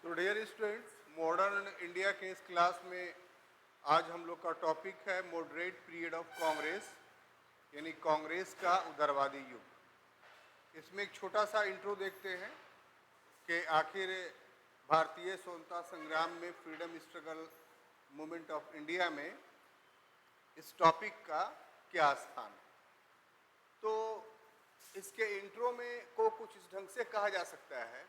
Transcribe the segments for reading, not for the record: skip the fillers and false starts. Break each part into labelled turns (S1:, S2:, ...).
S1: तो dear students, modern India के इस क्लास में आज हम लोग का टॉपिक है मॉडरेट पीरियड ऑफ कांग्रेस, यानी कांग्रेस का उदारवादी युग। इसमें एक छोटा सा इंट्रो देखते हैं कि आखिर भारतीय स्वतंत्रता संग्राम में freedom struggle movement of India में इस टॉपिक का क्या स्थान है। तो इसके इंट्रो में को कुछ इस ढंग से कहा जा सकता है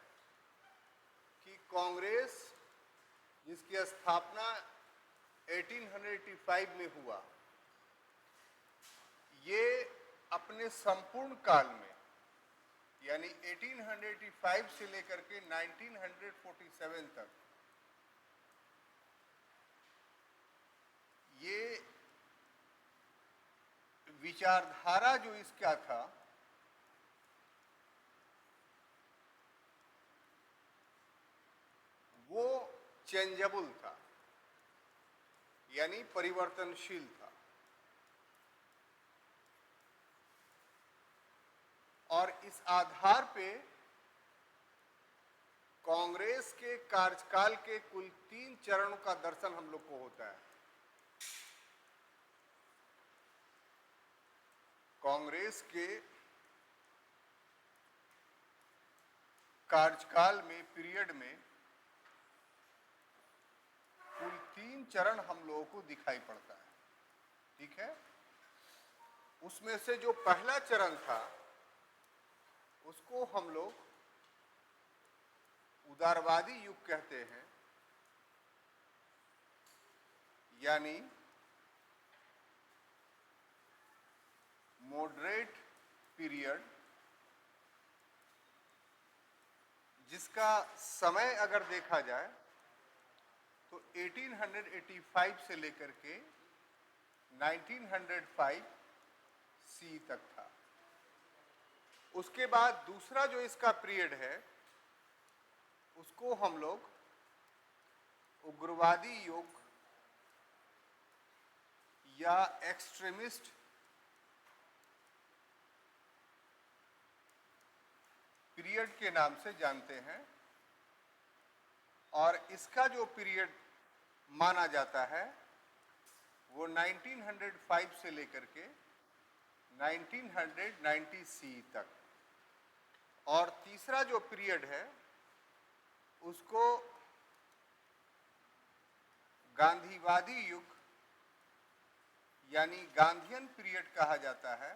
S1: कि कांग्रेस जिसकी स्थापना 1885 में हुआ, ये अपने संपूर्ण काल में यानी 1885 से लेकर के 1947 तक ये विचारधारा जो इसका था वो चेंजेबल था, यानी परिवर्तनशील था। और इस आधार पे कांग्रेस के कार्यकाल के कुल 3 चरणों का दर्शन हम लोग को होता है। कांग्रेस के कार्यकाल में पीरियड में कुल 3 चरण हम लोगों को दिखाई पड़ता है, ठीक है। उसमें से जो पहला चरण था उसको हम लोग उदारवादी युग कहते हैं, यानी मॉडरेट पीरियड, जिसका समय अगर देखा जाए तो 1885 से लेकर के 1905 सी तक था। उसके बाद दूसरा जो इसका पीरियड है उसको हम लोग उग्रवादी युग या एक्सट्रीमिस्ट पीरियड के नाम से जानते हैं। और इसका जो पीरियड माना जाता है वो 1905 से लेकर के 1990 सी तक। और तीसरा जो पीरियड है उसको गांधीवादी युग यानी गांधीयन पीरियड कहा जाता है।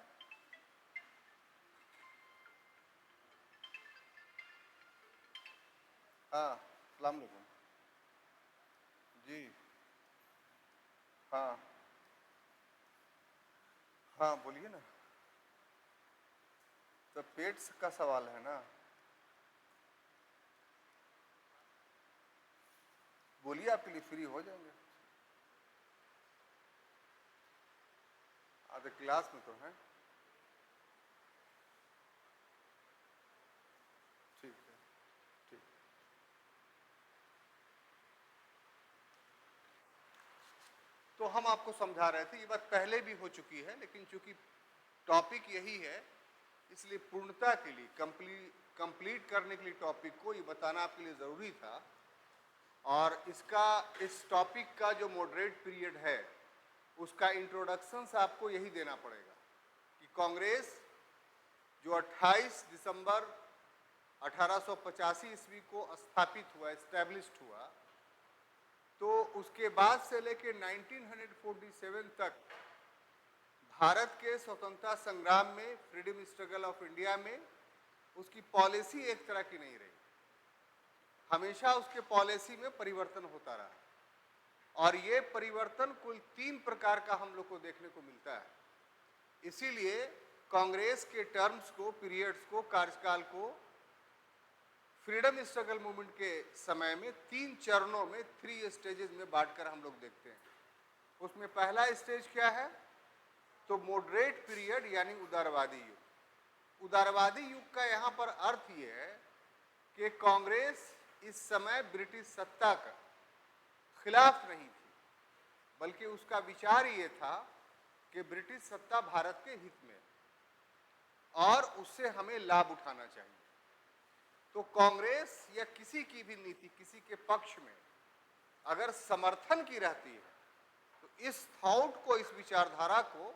S1: हाँ, अस्सलाम वालेकुम जी। हाँ हाँ, बोलिए ना। तो पेट का सवाल है ना, बोलिए, आपके लिए फ्री हो जाएंगे। आधे क्लास में तो है, ठीक है, ठीक। तो हम आपको समझा रहे थे, ये बात पहले भी हो चुकी है, लेकिन चूंकि टॉपिक यही है इसलिए पूर्णता के लिए कंप्लीट करने के लिए टॉपिक को ये बताना आपके लिए ज़रूरी था। और इस टॉपिक का जो मॉडरेट पीरियड है उसका इंट्रोडक्शन आपको यही देना पड़ेगा कि कांग्रेस जो 28 दिसंबर 1885 ईस्वी को स्थापित हुआ, एस्टैब्लिश्ड हुआ, तो उसके बाद से लेके 1947 तक भारत के स्वतंत्रता संग्राम में, फ्रीडम स्ट्रगल ऑफ इंडिया में उसकी पॉलिसी एक तरह की नहीं रही। हमेशा उसके पॉलिसी में परिवर्तन होता रहा और ये परिवर्तन कुल 3 प्रकार का हम लोग को देखने को मिलता है। इसीलिए कांग्रेस के टर्म्स को, पीरियड्स को, कार्यकाल को फ्रीडम स्ट्रगल मूवमेंट के समय में 3 चरणों में, 3 स्टेजेस में बांटकर हम लोग देखते हैं। उसमें पहला स्टेज क्या है, तो मॉडरेट पीरियड यानी उदारवादी युग। उदारवादी युग का यहाँ पर अर्थ ये है कि कांग्रेस इस समय ब्रिटिश सत्ता का खिलाफ नहीं थी, बल्कि उसका विचार ये था कि ब्रिटिश सत्ता भारत के हित में और उससे हमें लाभ उठाना चाहिए। तो कांग्रेस या किसी की भी नीति किसी के पक्ष में अगर समर्थन की रहती है तो इस थॉट को, इस विचारधारा को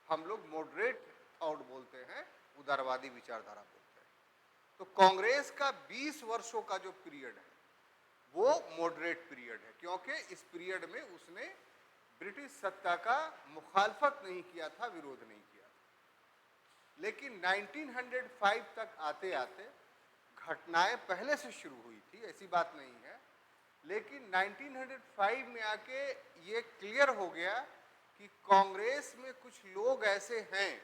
S1: हम लोग मॉडरेट थॉट बोलते हैं, उदारवादी विचारधारा बोलते हैं। तो कांग्रेस का 20 वर्षों का जो पीरियड है वो मॉडरेट पीरियड है, क्योंकि इस पीरियड में उसने ब्रिटिश सत्ता का मुखालफत नहीं किया था, विरोध नहीं किया था। लेकिन 1905 तक आते आते घटनाएं पहले से शुरू हुई थी, ऐसी बात नहीं है, लेकिन 1905 में आके ये क्लियर हो गया कि कांग्रेस में कुछ लोग ऐसे हैं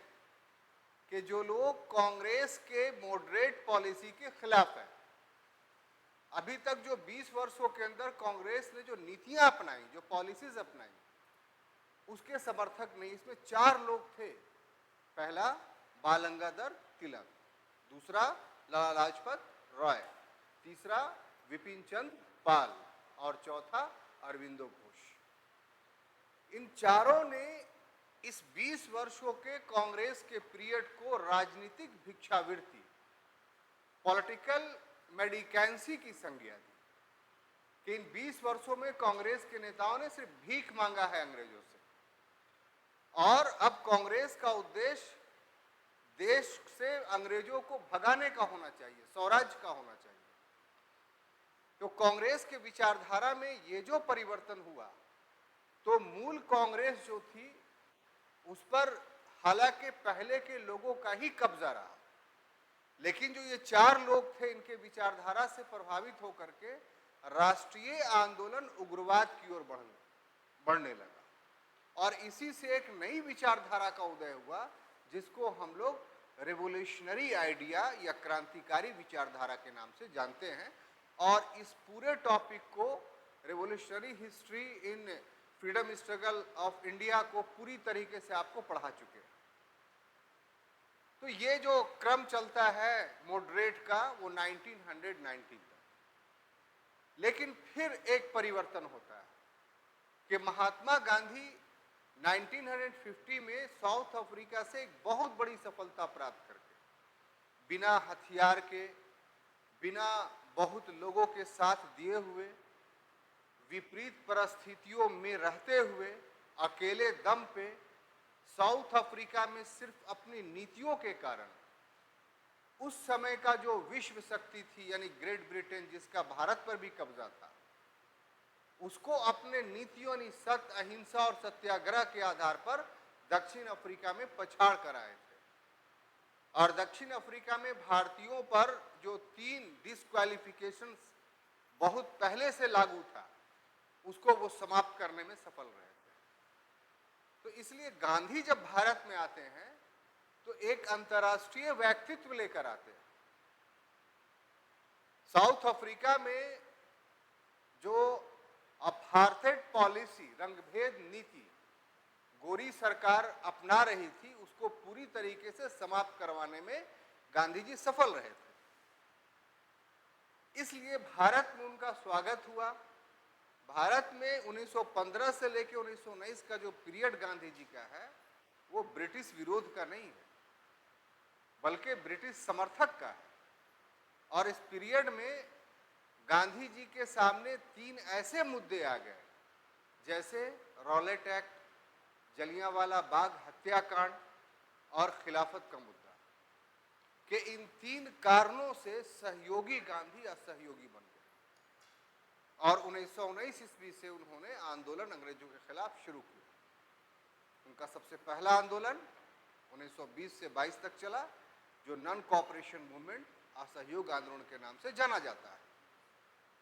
S1: कि जो लोग कांग्रेस के मॉडरेट पॉलिसी के खिलाफ हैं। अभी तक जो 20 वर्षों के अंदर कांग्रेस ने जो नीतियां अपनाई, जो पॉलिसीज अपनाई, उसके समर्थक नहीं। इसमें 4 लोग थे। पहला बाल गंगाधर तिलक, दूसरा लाला लाजपत राय, तीसरा विपिन चंद्र पाल और चौथा अरविंदो घोष। इन चारों ने इस 20 वर्षों के कांग्रेस के पीरियड को राजनीतिक भिक्षावृत्ति, पॉलिटिकल मेडिकेंसी की संज्ञा दी कि इन 20 वर्षों में कांग्रेस के नेताओं ने सिर्फ भीख मांगा है अंग्रेजों से, और अब कांग्रेस का उद्देश्य देश से अंग्रेजों को भगाने का होना चाहिए, स्वराज्य का होना चाहिए। तो कांग्रेस के विचारधारा में ये जो परिवर्तन हुआ, तो मूल कांग्रेस जो थी उस पर हालांकि पहले के लोगों का ही कब्जा रहा, लेकिन जो ये 4 लोग थे इनके विचारधारा से प्रभावित होकर के राष्ट्रीय आंदोलन उग्रवाद की ओर बढ़ने लगा, और इसी से एक नई विचारधारा का उदय हुआ जिसको हम लोग रेवोल्यूशनरी आइडिया या क्रांतिकारी विचारधारा के नाम से जानते हैं। और इस पूरे टॉपिक को, revolutionary history in freedom struggle of India को पूरी तरीके से आपको पढ़ा चुके हैं। तो ये जो क्रम चलता है मॉडरेट का वो 1919 तक, लेकिन फिर एक परिवर्तन होता है कि महात्मा गांधी 1950 में साउथ अफ्रीका से एक बहुत बड़ी सफलता प्राप्त करके, बिना हथियार के, बिना बहुत लोगों के साथ दिए हुए, विपरीत परिस्थितियों में रहते हुए, अकेले दम पे साउथ अफ्रीका में सिर्फ अपनी नीतियों के कारण उस समय का जो विश्व शक्ति थी यानी ग्रेट ब्रिटेन, जिसका भारत पर भी कब्जा था, उसको अपने नीतियों यानी सत्य, अहिंसा और सत्याग्रह के आधार पर दक्षिण अफ्रीका में पछाड़ कर आए थे। और दक्षिण अफ्रीका में भारतीयों पर जो 3 डिस्क्वालिफिकेशन बहुत पहले से लागू था, उसको वो समाप्त करने में सफल रहे थे। तो इसलिए गांधी जब भारत में आते हैं तो एक अंतर्राष्ट्रीय व्यक्तित्व लेकर आते हैं। साउथ अफ्रीका में जो अपार्थाइड पॉलिसी, रंगभेद नीति गोरी सरकार अपना रही थी, उसको पूरी तरीके से समाप्त करवाने में गांधी जी सफल रहे थे। इसलिए भारत में उनका स्वागत हुआ। भारत में 1915 से लेकर 1919 का जो पीरियड गांधी जी का है वो ब्रिटिश विरोध का नहीं है, बल्कि ब्रिटिश समर्थक का है। और इस पीरियड में गांधी जी के सामने 3 ऐसे मुद्दे आ गए, जैसे रॉलेट एक्ट, जलियांवाला बाग हत्याकांड और खिलाफत का मुद्दा, कि इन 3 कारणों से सहयोगी गांधी असहयोगी बन गए। और 1919 ईस्वी से उन्होंने आंदोलन अंग्रेजों के खिलाफ शुरू किया। उनका सबसे पहला आंदोलन 1920 से 22 तक चला, जो नॉन कोऑपरेशन मूवमेंट, असहयोग आंदोलन के नाम से जाना जाता है।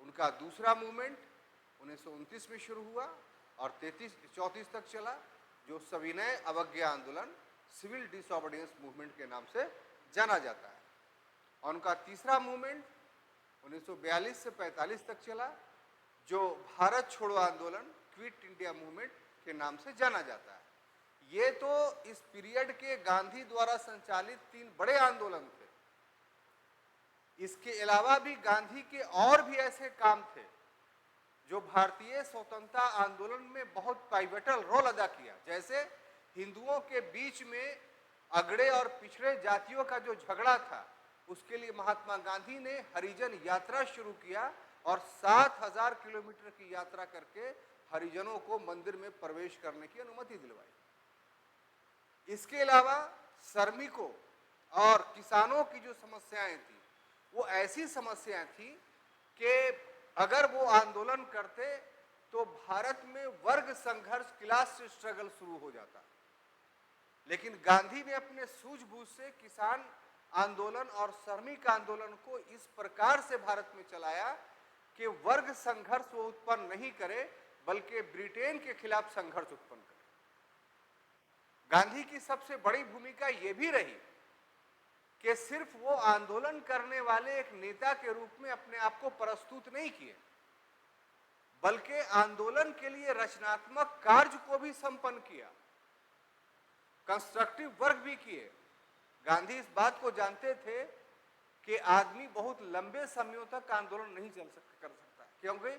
S1: उनका दूसरा मूवमेंट 1929 में शुरू हुआ और 33-34 तक चला, जो सविनय अवज्ञा आंदोलन, सिविल डिसओबीडियंस मूवमेंट के नाम से जाना जाता है। और उनका तीसरा मूवमेंट 1942 से 45 तक चला, जो भारत छोड़ो आंदोलन, क्विट इंडिया मूवमेंट के नाम से जाना जाता है। ये तो इस पीरियड के गांधी द्वारा संचालित 3 बड़े आंदोलन थे। इसके अलावा भी गांधी के और भी ऐसे काम थे जो भारतीय स्वतंत्रता आंदोलन में बहुत पाइवटल रोल अदा किया, जैसे हिंदुओं के बीच में अगड़े और पिछड़े जातियों का जो झगड़ा था, उसके लिए महात्मा गांधी ने हरिजन यात्रा शुरू किया और 7,000 किलोमीटर की यात्रा करके हरिजनों को मंदिर में प्रवेश करने की अनुमति दिलवाई। इसके अलावा श्रमिकों और किसानों की जो समस्याएं थी वो ऐसी समस्याएं थी कि अगर वो आंदोलन करते तो भारत में वर्ग संघर्ष, क्लास स्ट्रगल शुरू हो जाता। लेकिन गांधी ने अपने सूझबूझ से किसान आंदोलन और श्रमिक आंदोलन को इस प्रकार से भारत में चलाया कि वर्ग संघर्ष वो उत्पन्न नहीं करे बल्कि ब्रिटेन के खिलाफ संघर्ष उत्पन्न करे। गांधी की सबसे बड़ी भूमिका यह भी रही कि सिर्फ वो आंदोलन करने वाले एक नेता के रूप में अपने आप को प्रस्तुत नहीं किए, बल्कि आंदोलन के लिए रचनात्मक कार्य को भी संपन्न किया, कंस्ट्रक्टिव वर्क भी किए। गांधी इस बात को जानते थे कि आदमी बहुत लंबे समयों तक आंदोलन नहीं कर सकता, क्योंकि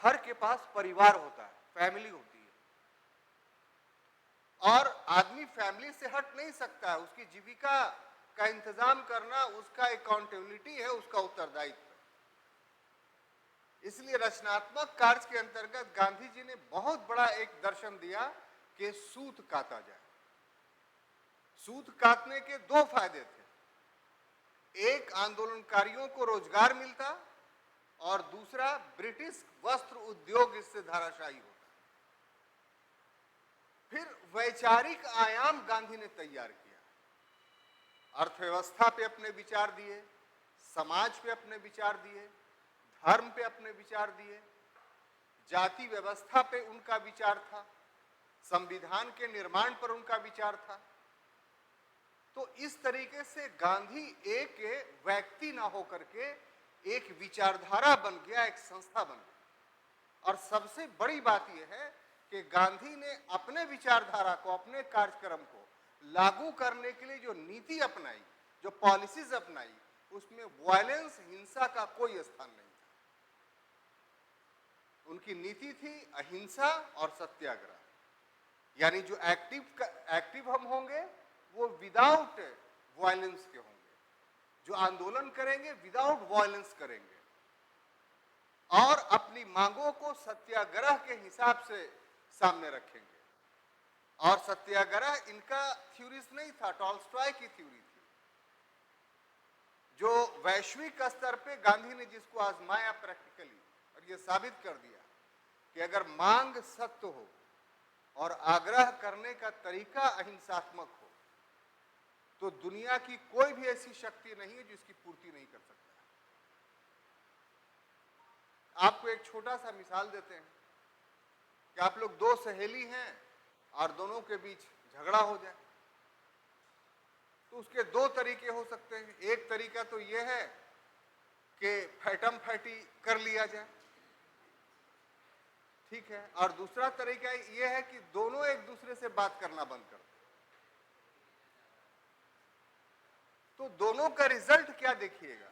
S1: हर के पास परिवार होता है, फैमिली होती है, और आदमी फैमिली से हट नहीं सकता है। उसकी जीविका का इंतजाम करना उसका अकाउंटेबिलिटी है, उसका उत्तरदायित्व। इसलिए रचनात्मक कार्य के अंतर्गत गांधी जी ने बहुत बड़ा एक दर्शन दिया कि सूत काता जाए। सूत काटने के दो फायदे थे, एक आंदोलनकारियों को रोजगार मिलता और दूसरा ब्रिटिश वस्त्र उद्योग इससे धाराशायी होता। फिर वैचारिक आयाम गांधी ने तैयार किया, अर्थव्यवस्था पे अपने विचार दिए, समाज पे अपने विचार दिए, धर्म पे अपने विचार दिए, जाति व्यवस्था पे उनका विचार था, संविधान के निर्माण पर उनका विचार था। तो इस तरीके से गांधी एक व्यक्ति ना होकर के एक विचारधारा बन गया, एक संस्था बन गई। और सबसे बड़ी बात यह है कि गांधी ने अपने विचारधारा को, अपने कार्यक्रम को लागू करने के लिए जो नीति अपनाई, जो पॉलिसीज अपनाई, उसमें वायलेंस, हिंसा का कोई स्थान नहीं था। उनकी नीति थी अहिंसा और सत्याग्रह, यानी जो एक्टिव हम होंगे वो विदाउट वायलेंस के होंगे, जो आंदोलन करेंगे विदाउट वायलेंस करेंगे, और अपनी मांगों को सत्याग्रह के हिसाब से सामने रखेंगे। और सत्याग्रह इनका थ्योरीज नहीं था, टॉल्स्टॉय की थ्योरी थी, जो वैश्विक स्तर पे गांधी ने जिसको आजमाया प्रैक्टिकली, और ये साबित कर दिया कि अगर मांग सत्य हो और आग्रह करने का तरीका अहिंसात्मक हो तो दुनिया की कोई भी ऐसी शक्ति नहीं है जो इसकी पूर्ति नहीं कर सकता। आपको एक छोटा सा मिसाल देते हैं कि आप लोग दो सहेली हैं और दोनों के बीच झगड़ा हो जाए, तो उसके दो तरीके हो सकते हैं। एक तरीका तो यह है कि फैटम फैटी कर लिया जाए, ठीक है, और दूसरा तरीका यह है कि दोनों एक दूसरे से बात करना बंद कर दें। तो दोनों का रिजल्ट क्या देखिएगा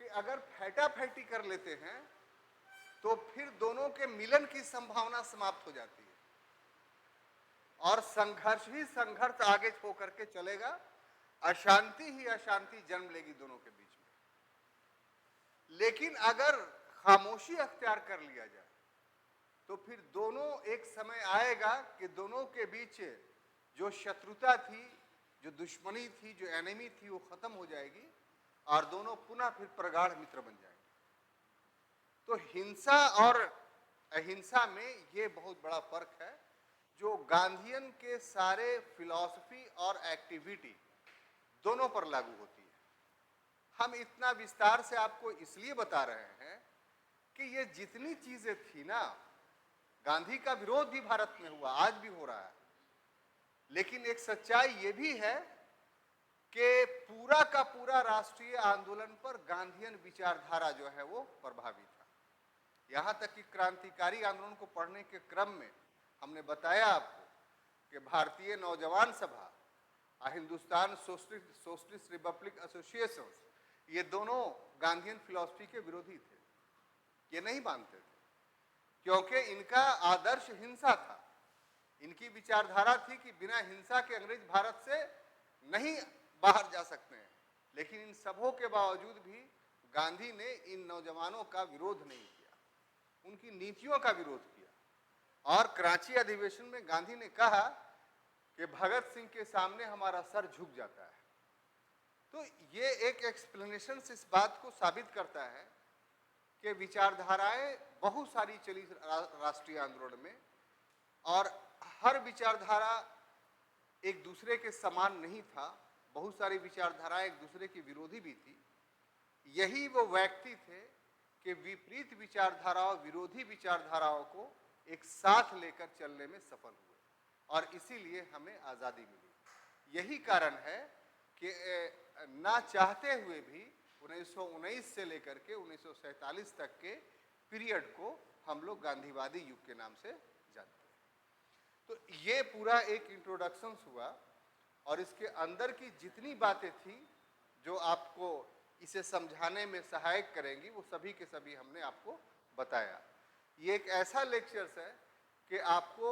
S1: कि अगर फैटाफैटी कर लेते हैं तो फिर दोनों के मिलन की संभावना समाप्त हो जाती है और संघर्ष ही संघर्ष आगे होकर के चलेगा, अशांति ही अशांति जन्म लेगी दोनों के बीच में। लेकिन अगर खामोशी अख्तियार कर लिया जाए तो फिर दोनों, एक समय आएगा कि दोनों के बीच जो शत्रुता थी, जो दुश्मनी थी, जो एनिमी थी, वो खत्म हो जाएगी और दोनों पुनः फिर प्रगाढ़ मित्र बन जाएंगे। तो हिंसा और अहिंसा में ये बहुत बड़ा फर्क है, जो गांधीयन के सारे फिलॉसफी और एक्टिविटी दोनों पर लागू होती है। हम इतना विस्तार से आपको इसलिए बता रहे हैं कि ये जितनी चीजें थी ना, गांधी का विरोध भी भारत में हुआ, आज भी हो रहा है, लेकिन एक सच्चाई ये भी है कि पूरा का पूरा राष्ट्रीय आंदोलन पर गांधीयन विचारधारा जो है वो प्रभावी था। यहां तक कि क्रांतिकारी आंदोलन को पढ़ने के क्रम में हमने बताया आपको कि भारतीय नौजवान सभा और हिंदुस्तान सोशलिस्ट रिपब्लिक एसोसिएशन, ये दोनों गांधीयन फिलॉसफी के विरोधी थे, ये नहीं मानते थे, क्योंकि इनका आदर्श हिंसा था। इनकी विचारधारा थी कि बिना हिंसा के अंग्रेज भारत से नहीं बाहर जा सकते हैं, लेकिन इन सबों के बावजूद भी गांधी ने इन नौजवानों का विरोध नहीं किया, उनकी नीतियों का विरोध किया। और कराची अधिवेशन में गांधी ने कहा कि भगत सिंह के सामने हमारा सर झुक जाता है। तो ये एक एक्सप्लेनेशन इस बात को साबित करता है कि विचारधाराएं बहुत सारी चली राष्ट्रीय आंदोलन में, और हर विचारधारा एक दूसरे के समान नहीं था, बहुत सारी विचारधाराएं एक दूसरे की विरोधी भी थी। यही वो व्यक्ति थे कि विपरीत विचारधाराओं, विरोधी विचारधाराओं को एक साथ लेकर चलने में सफल हुए, और इसीलिए हमें आज़ादी मिली। यही कारण है कि ना चाहते हुए भी 1919 से लेकर के 1947 तक के पीरियड को हम लोग गांधीवादी युग के नाम से जानते हैं। तो ये पूरा एक इंट्रोडक्शन हुआ, और इसके अंदर की जितनी बातें थी जो आपको इसे समझाने में सहायक करेंगी, वो सभी के सभी हमने आपको बताया। ये एक ऐसा लेक्चर्स है कि आपको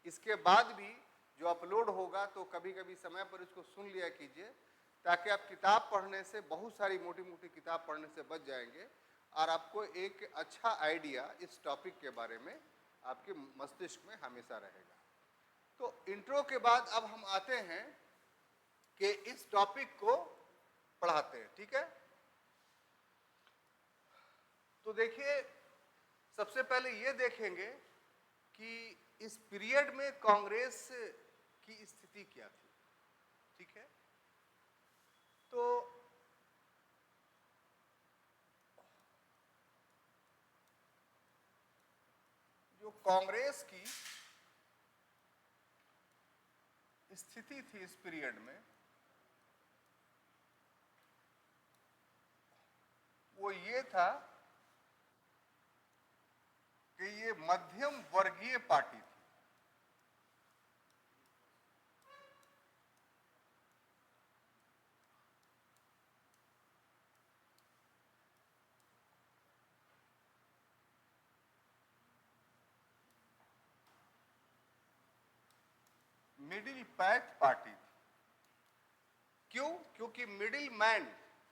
S1: इसके बाद भी जो अपलोड होगा तो कभी कभी समय पर इसको सुन लिया कीजिए, ताकि आप किताब पढ़ने से, बहुत सारी मोटी मोटी किताब पढ़ने से बच जाएंगे, और आपको एक अच्छा आइडिया इस टॉपिक के बारे में आपके मस्तिष्क में हमेशा रहेगा। तो इंट्रो के बाद अब हम आते हैं कि इस टॉपिक को पढ़ाते हैं, ठीक है। तो देखिए, सबसे पहले ये देखेंगे कि इस पीरियड में कांग्रेस की स्थिति क्या थी, ठीक है। तो जो कांग्रेस की स्थिति थी इस पीरियड में, वो ये था कि ये मध्यम वर्गीय पार्टी थी। मिडिल पैथ पार्टी थी। क्यों? क्योंकि मिडिल मैन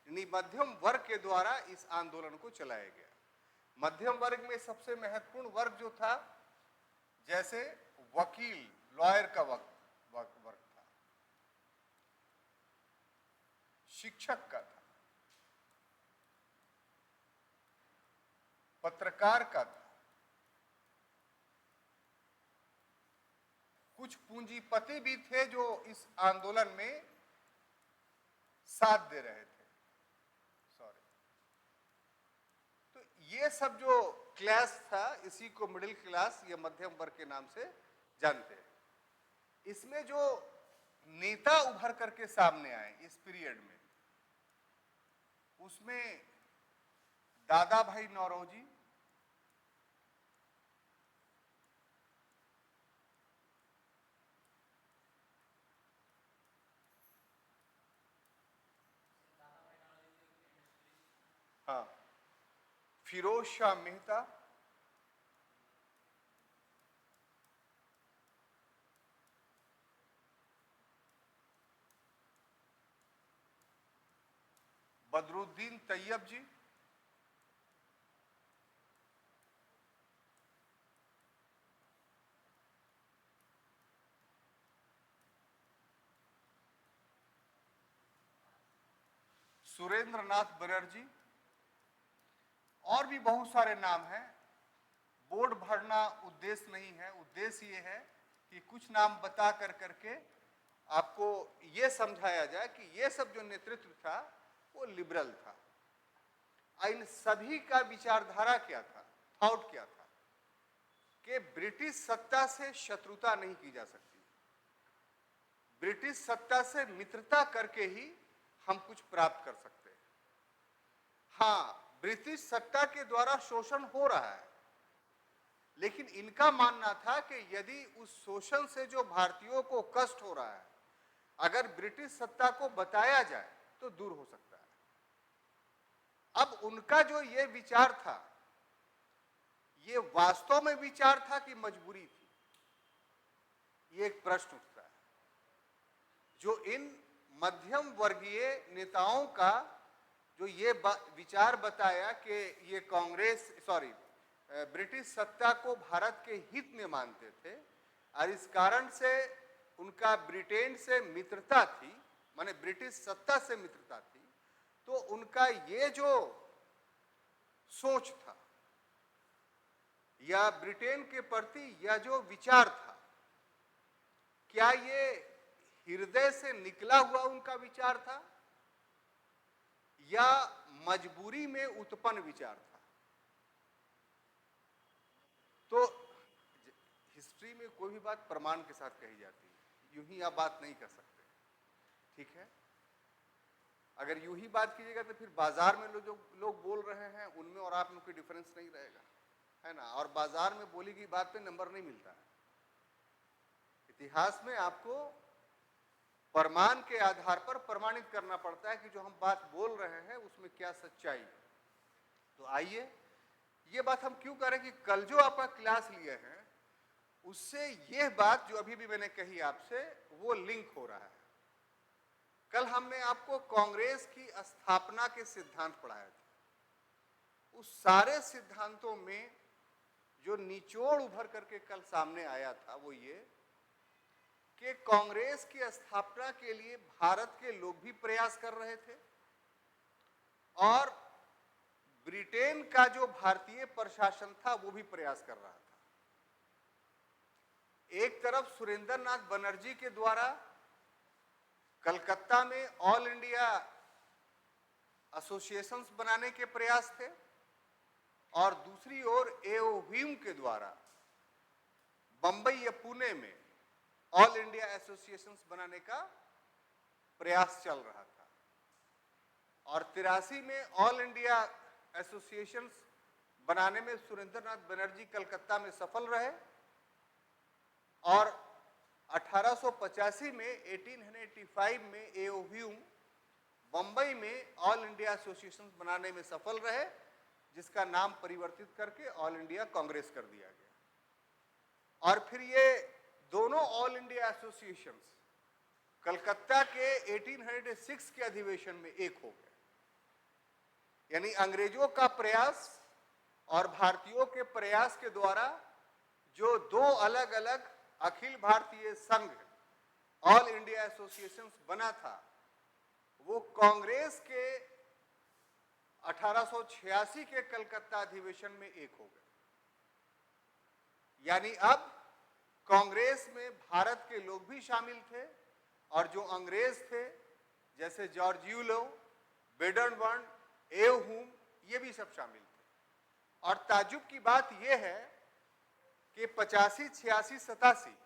S1: यानी मध्यम वर्ग के द्वारा इस आंदोलन को चलाया गया। मध्यम वर्ग में सबसे महत्वपूर्ण वर्ग जो था, जैसे वकील, लॉयर का वर्ग था, शिक्षक का था, पत्रकार का था, कुछ पूंजीपति भी थे जो इस आंदोलन में साथ दे रहे थे। सॉरी, तो ये सब जो क्लास था, इसी को मिडिल क्लास या मध्यम वर्ग के नाम से जानते हैं। इसमें जो नेता उभर करके सामने आए इस पीरियड में, उसमें दादा भाई नौरोजी, हाँ, फिरोज शाह मेहता, बदरुद्दीन तैयब जी, सुरेंद्र नाथ बनर्जी, और भी बहुत सारे नाम हैं। बोर्ड भरना उद्देश्य नहीं है, उद्देश्य ये है कि कुछ नाम बता कर करके आपको ये समझाया जाए कि ये सब जो नेतृत्व था वो लिबरल था। इन सभी का विचारधारा क्या था, थॉट क्या था, कि ब्रिटिश सत्ता से शत्रुता नहीं की जा सकती, ब्रिटिश सत्ता से मित्रता करके ही हम कुछ प्राप्त कर सकते हैं। हाँ, ब्रिटिश सत्ता के द्वारा शोषण हो रहा है, लेकिन इनका मानना था कि यदि उस शोषण से जो भारतीयों को कष्ट हो रहा है, अगर ब्रिटिश सत्ता को बताया जाए तो दूर हो सकता है। अब उनका जो ये विचार था, ये वास्तव में विचार था कि मजबूरी थी, ये एक प्रश्न उठता है। जो इन मध्यम वर्गीय नेताओं का जो ये विचार बताया कि ये कांग्रेस ब्रिटिश सत्ता को भारत के हित में मानते थे और इस कारण से उनका ब्रिटेन से मित्रता थी, माने ब्रिटिश सत्ता से मित्रता थी, तो उनका ये जो सोच था या ब्रिटेन के प्रति यह जो विचार था, क्या ये हृदय से निकला हुआ उनका विचार था या मजबूरी में उत्पन्न विचार था? तो हिस्ट्री में कोई भी बात प्रमाण के साथ कही जाती है, यूं ही आप बात नहीं कर सकते, ठीक है? अगर यूं ही बात कीजिएगा तो फिर बाजार में जो लोग बोल रहे हैं उनमें और आप में कोई डिफरेंस नहीं रहेगा, है ना? और बाजार में बोली गई बात पे नंबर नहीं मिलता है। इतिहास में आपको प्रमाण के आधार पर प्रमाणित करना पड़ता है कि जो हम बात बोल रहे हैं उसमें क्या सच्चाई है। तो आइए, ये बात हम क्यों करें कि कल जो आपका क्लास लिए हैं उससे यह बात जो अभी भी मैंने कही आपसे वो लिंक हो रहा है। कल हमने आपको कांग्रेस की स्थापना के सिद्धांत पढ़ाया था। उस सारे सिद्धांतों में जो निचोड़ उभर करके कल सामने आया था वो ये कि कांग्रेस की स्थापना के लिए भारत के लोग भी प्रयास कर रहे थे और ब्रिटेन का जो भारतीय प्रशासन था वो भी प्रयास कर रहा था। एक तरफ सुरेंद्रनाथ बनर्जी के द्वारा कलकत्ता में ऑल इंडिया एसोसिएशंस बनाने के प्रयास थे और दूसरी ओर एओह्यूम के द्वारा बंबई या पुणे में ऑल इंडिया एसोसिएशंस बनाने का प्रयास चल रहा था। और 83 में ऑल इंडिया एसोसिएशंस बनाने में सुरेंद्रनाथ बनर्जी कलकत्ता में सफल रहे और 1885 में 1885 में एओह्यूम बंबई में ऑल इंडिया एसोसिएशंस बनाने में सफल रहे, जिसका नाम परिवर्तित करके ऑल इंडिया कांग्रेस कर दिया गया। और फिर ये दोनों ऑल इंडिया एसोसिएशंस कलकत्ता के 1806 के अधिवेशन में एक हो गए। यानी अंग्रेजों का प्रयास और भारतीयों के प्रयास के द्वारा जो दो अलग अलग अखिल भारतीय संघ ऑल इंडिया एसोसिएशंस बना था वो कांग्रेस के 1886 के कलकत्ता अधिवेशन में एक हो गए। यानी अब कांग्रेस में भारत के लोग भी शामिल थे और जो अंग्रेज थे जैसे जॉर्ज यूलो, बेडनबर्न, एओह्यूम, ये भी सब शामिल थे। और ताज्जुब की बात यह है कि 85, 86, 87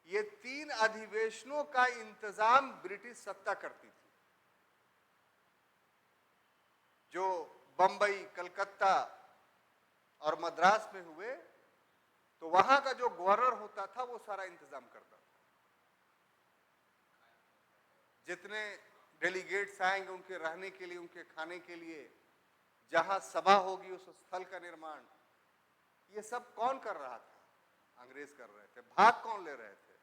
S1: ये तीन अधिवेशनों का इंतजाम ब्रिटिश सत्ता करती थी। जो बंबई, कलकत्ता और मद्रास में हुए तो वहां का जो गवर्नर होता था वो सारा इंतजाम करता था। जितने डेलीगेट्स आएंगे उनके रहने के लिए, उनके खाने के लिए, जहां सभा होगी उस स्थल का निर्माण, ये सब कौन कर रहा था? अंग्रेज कर रहे थे। भाग कौन ले रहे थे?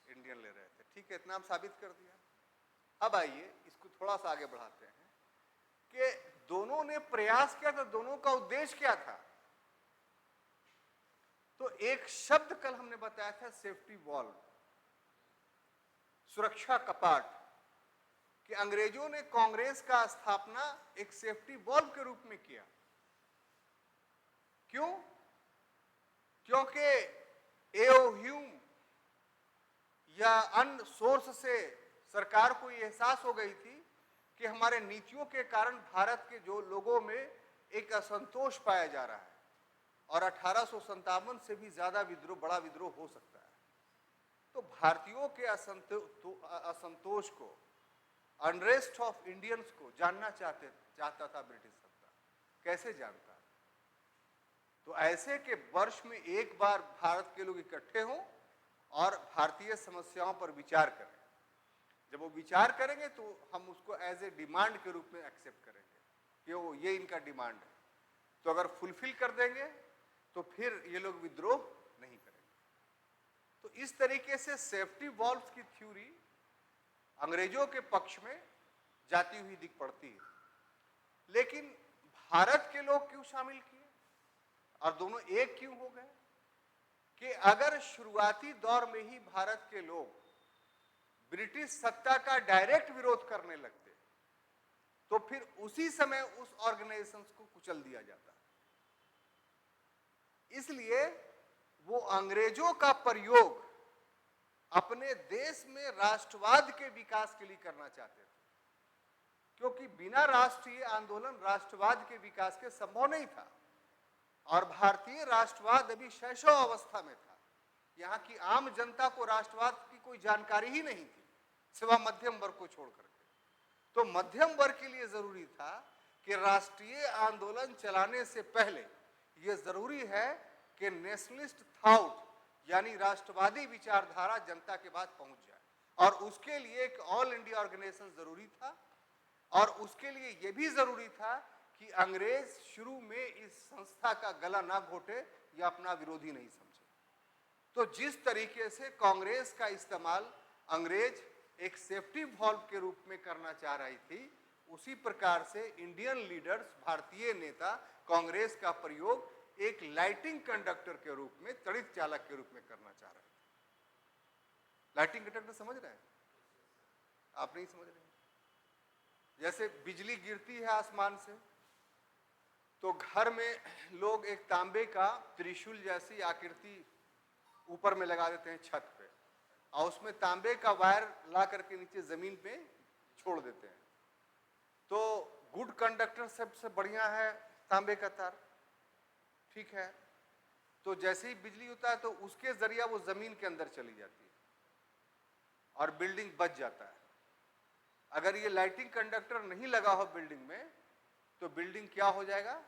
S1: इंडियन ले रहे थे। ठीक है, इतना हम साबित कर दिया। अब आइए इसको थोड़ा सा आगे बढ़ाते हैं कि दोनों ने प्रयास किया था, दोनों का उद्देश्य क्या था? तो एक शब्द कल हमने बताया था, सेफ्टी वॉल्व, सुरक्षा कपाट, कि अंग्रेजों ने कांग्रेस का स्थापना एक सेफ्टी वॉल्व के रूप में किया। क्यों? क्योंकि एओह्यूम या अन्य सोर्स से सरकार को यह एहसास हो गई थी कि हमारे नीतियों के कारण भारत के जो लोगों में एक असंतोष पाया जा रहा है और 1857 से भी ज्यादा विद्रोह, बड़ा विद्रोह हो सकता है। तो भारतीयों के असंतोष को, अनरेस्ट ऑफ इंडियंस को जानना चाहता था ब्रिटिश सत्ता। कैसे जानता? तो ऐसे के वर्ष में एक बार भारत के लोग इकट्ठे हों और भारतीय समस्याओं पर विचार करें। जब वो विचार करेंगे तो हम उसको एज ए डिमांड के रूप में एक्सेप्ट करेंगे कि वो ये इनका डिमांड है। तो अगर फुलफिल कर देंगे तो फिर ये लोग विद्रोह नहीं करेंगे। तो इस तरीके से सेफ्टी वॉल्व्स की थ्योरी अंग्रेजों के पक्ष में जाती हुई दिख पड़ती है। लेकिन भारत के लोग क्यों शामिल किए और दोनों एक क्यों हो गए कि अगर शुरुआती दौर में ही भारत के लोग ब्रिटिश सत्ता का डायरेक्ट विरोध करने लगते तो फिर उसी समय उस ऑर्गेनाइजेशन को कुचल दिया जाता। इसलिए वो अंग्रेजों का प्रयोग अपने देश में राष्ट्रवाद के विकास के लिए करना चाहते थे, क्योंकि बिना राष्ट्रीय आंदोलन राष्ट्रवाद के विकास के संभव नहीं था और भारतीय राष्ट्रवाद अभी शैशव अवस्था में था। यहाँ की आम जनता को राष्ट्रवाद की कोई जानकारी ही नहीं थी सिवा मध्यम वर्ग को छोड़ करके। तो मध्यम वर्ग के लिए जरूरी था कि राष्ट्रीय आंदोलन चलाने से पहले यह जरूरी है कि नेशनलिस्ट थॉट यानी राष्ट्रवादी विचारधारा जनता के पास पहुंच जाए, और उसके लिए एक ऑल इंडिया ऑर्गेनाइजेशन जरूरी था। और उसके लिए यह भी जरूरी था कि अंग्रेज शुरू में इस संस्था का गला ना घोटे या अपना विरोधी नहीं समझे। तो जिस तरीके से कांग्रेस का इस्तेमाल अंग्रेज एक सेफ्टी वॉल्व के रूप में करना चाह रही थी, उसी प्रकार से इंडियन लीडर्स, भारतीय नेता कांग्रेस का प्रयोग एक लाइटिंग कंडक्टर के रूप में, तड़ित चालक के रूप में करना चाह रहे थे। लाइटिंग कंडक्टर समझ रहे हैं? आप नहीं समझ रहे? जैसे बिजली गिरती है आसमान से तो घर में लोग एक तांबे का त्रिशूल जैसी आकृति ऊपर में लगा देते हैं छत पे, और उसमें तांबे का वायर ला करके नीचे जमीन पे छोड़ देते हैं। तो गुड कंडक्टर सबसे बढ़िया है तांबे का तार, ठीक है। तो जैसे ही बिजली होता है तो उसके जरिया वो जमीन के अंदर चली जाती है और बिल्डिंग बच जाता है। अगर ये लाइटिंग कंडक्टर नहीं लगा हो बिल्डिंग में तो बिल्डिंग क्या हो जाएगा?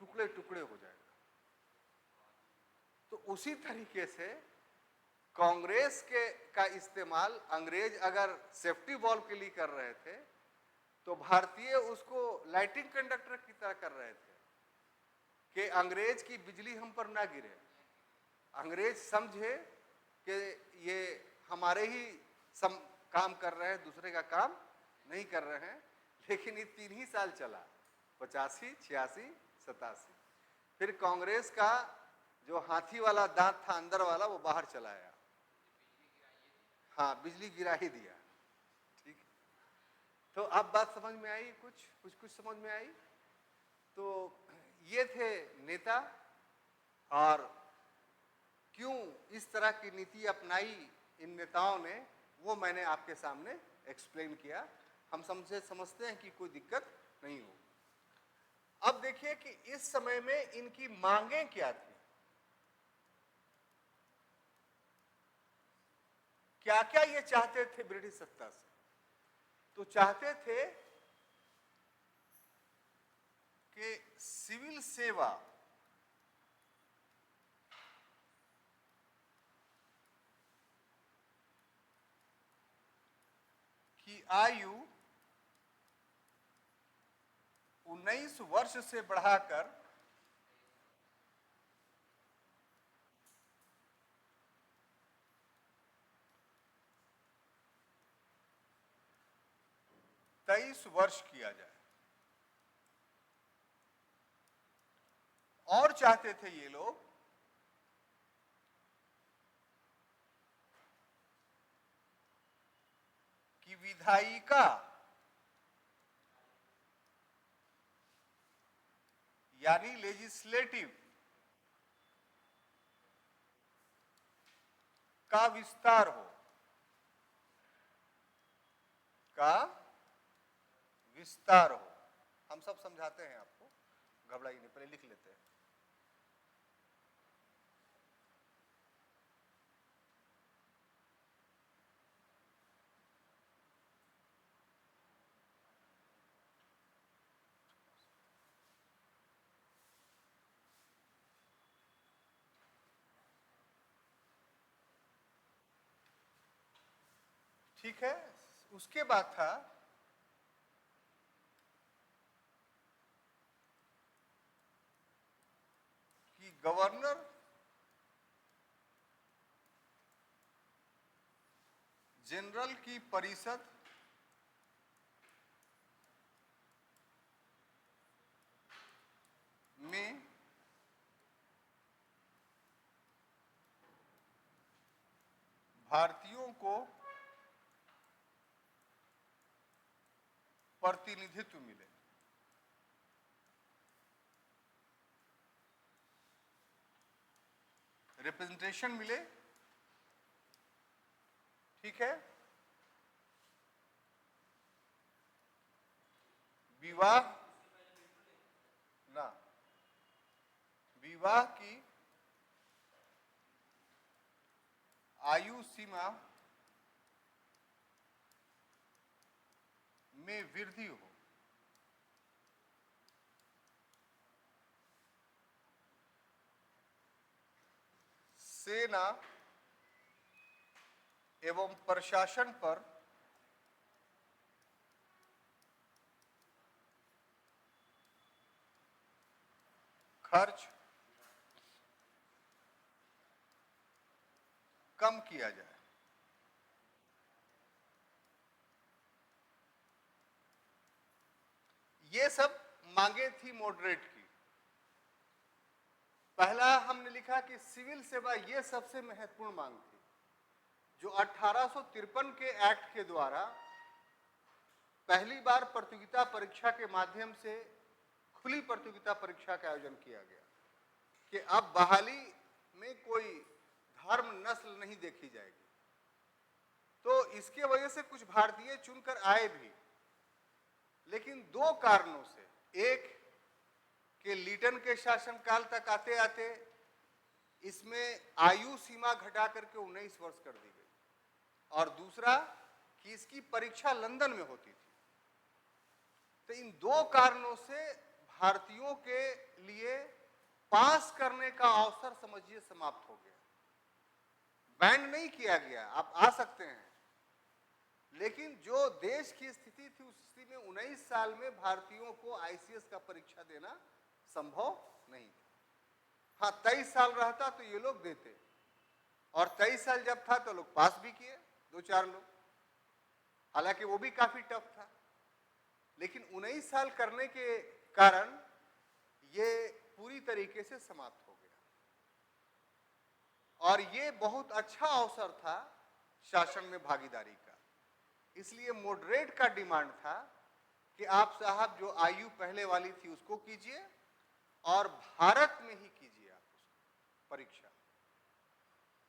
S1: टुकड़े टुकड़े हो जाएगा। तो उसी तरीके से कांग्रेस का इस्तेमाल अंग्रेज अगर सेफ्टी वॉल्व के लिए कर रहे थे तो भारतीय उसको लाइटिंग कंडक्टर की तरह कर रहे थे कि अंग्रेज की बिजली हम पर ना गिरे। अंग्रेज समझे कि ये हमारे ही काम कर रहे हैं, दूसरे का काम नहीं कर रहे हैं। लेकिन ये 3 ही साल चला, 85, 86, 87। फिर कांग्रेस का जो हाथी वाला दांत था अंदर वाला, वो बाहर चला आया। हाँ, बिजली गिरा ही दिया। ठीक। तो अब बात समझ में आई? कुछ समझ में आई? तो ये थे नेता, और क्यों इस तरह की नीति अपनाई इन नेताओं ने, वो मैंने आपके सामने एक्सप्लेन किया। हम समझते हैं कि कोई दिक्कत नहीं हो। अब देखिए कि इस समय में इनकी मांगें क्या थी, क्या क्या ये चाहते थे ब्रिटिश सत्ता से। तो चाहते थे कि सिविल सेवा की आयु 19 वर्ष से बढ़ाकर 23 वर्ष किया जाए। और चाहते थे ये लोग कि विधायिका यानी लेजिस्लेटिव का विस्तार हो, हम सब समझाते हैं आपको, घबराइए नहीं, पहले लिख लेते हैं। ठीक है। उसके बाद था कि गवर्नर जनरल की परिषद में भारतीयों को प्रतिनिधित्व मिले। रिप्रेजेंटेशन मिले, ठीक है। विवाह ना, विवाह की आयु सीमा में वृद्धि हो। सेना एवं प्रशासन पर खर्च कम किया जाए। ये सब मांगे थी मॉडरेट की। पहला हमने लिखा कि सिविल सेवा, ये सबसे महत्वपूर्ण मांग थी, जो 1853 के एक्ट के द्वारा पहली बार प्रतियोगिता परीक्षा के माध्यम से खुली प्रतियोगिता परीक्षा का आयोजन किया गया कि अब बहाली में कोई धर्म नस्ल नहीं देखी जाएगी। तो इसके वजह से कुछ भारतीय चुनकर आए भी, लेकिन दो कारणों से, एक कि लिटन के शासनकाल तक आते आते इसमें आयु सीमा घटा करके 19 वर्ष कर दी गई, और दूसरा कि इसकी परीक्षा लंदन में होती थी। तो इन दो कारणों से भारतीयों के लिए पास करने का अवसर समझिए समाप्त हो गया। बैंड नहीं किया गया, आप आ सकते हैं, लेकिन जो देश की स्थिति थी उस स्थिति में 19 साल में भारतीयों को आईसीएस का परीक्षा देना संभव नहीं था। हाँ, 23 साल रहता तो ये लोग देते, और 23 साल जब था तो लोग पास भी किए, 2-4 लोग, हालांकि वो भी काफी टफ था। लेकिन 19 साल करने के कारण ये पूरी तरीके से समाप्त हो गया, और ये बहुत अच्छा अवसर था शासन में भागीदारी का। इसलिए मॉडरेट का डिमांड था कि आप साहब जो आयु पहले वाली थी उसको कीजिए, और भारत में ही कीजिए आप उसको परीक्षा,